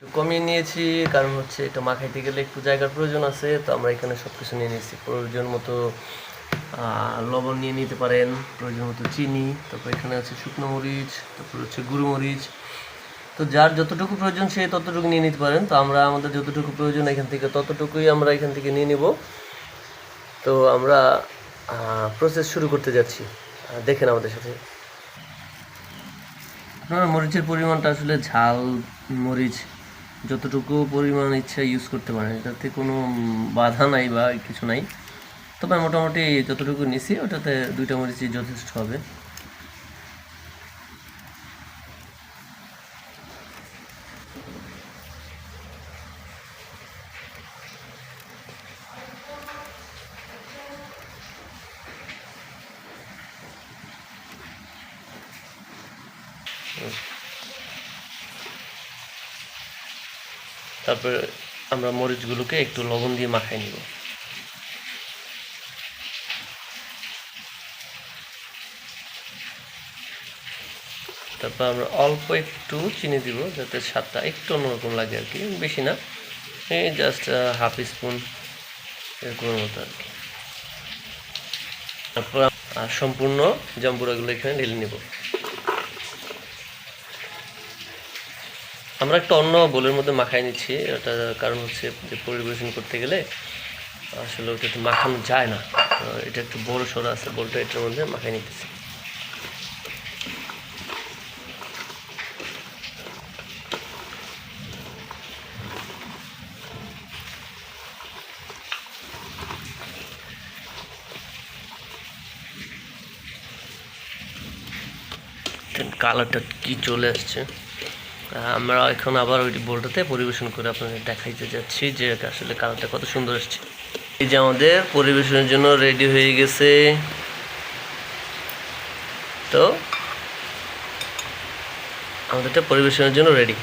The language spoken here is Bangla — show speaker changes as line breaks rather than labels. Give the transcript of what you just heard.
একটু কমিয়ে নিয়েছি, কারণ হচ্ছে এটা মাখাইতে গেলে একটু জায়গার প্রয়োজন আছে। তো আমরা এখানে সব কিছু নিয়ে নিয়েছি। প্রয়োজন মতো লবণ নিয়ে নিতে পারেন, প্রয়োজন মতো চিনি, তারপর এখানে আছে শুকনো মরিচ, তারপর হচ্ছে গুঁড়ো মরিচ। তো যার যতটুকু প্রয়োজন সে ততটুকু নিয়ে নিতে পারেন। তো আমরা আমাদের যতটুকু প্রয়োজন এখান থেকে ততটুকুই আমরা এখান থেকে নিয়ে নিব। তো আমরা প্রসেস শুরু করতে যাচ্ছি, দেখেন আমাদের সাথে। আপনার মরিচের পরিমাণটা আসলে ঝাল মরিচ যতটুকু পরিমাণ ইচ্ছা ইউজ করতে পারেন, এটাতে কোনো বাধা নাই বা কিছু নাই। তবে মোটামুটি যতটুকু নিছি ওটাতে 2টা মরিচই যথেষ্ট হবে। তারপরে আমরা মরিচগুলোকে একটু লবণ দিয়ে মাখাই নিব। তারপর আমরা অল্প একটু চিনি দিব, যাতে স্বাদটা একটু অন্যরকম লাগে আর কি, বেশি না, এই জাস্ট হাফ স্পুন এরকমের মতো আর কি। তারপর সম্পূর্ণ জাম্বুরাগুলো এখানে ঢেলে নেব। আমরা একটা অন্য বোলের মধ্যে মাখাই নিচ্ছি, এটা কারণ হচ্ছে যে পরিবেশন করতে গেলে আসলে ওটা একটু মাখানো যায় না। এটা একটু বড় সড়ো আছে, বোলটা এটার মধ্যে মাখাই নিতেছি। কালারটা কি চলে আসছে। আমরা এখন আবার ওই বোলটাতে পরিবেশন করে আপনাদের দেখাইতে যাচ্ছি যে আসলে কালারটা কত সুন্দর আসছে। এই যে আমাদের পরিবেশনের জন্য রেডি হয়ে গেছে। তো আমাদেরটা পরিবেশনের জন্য রেডি।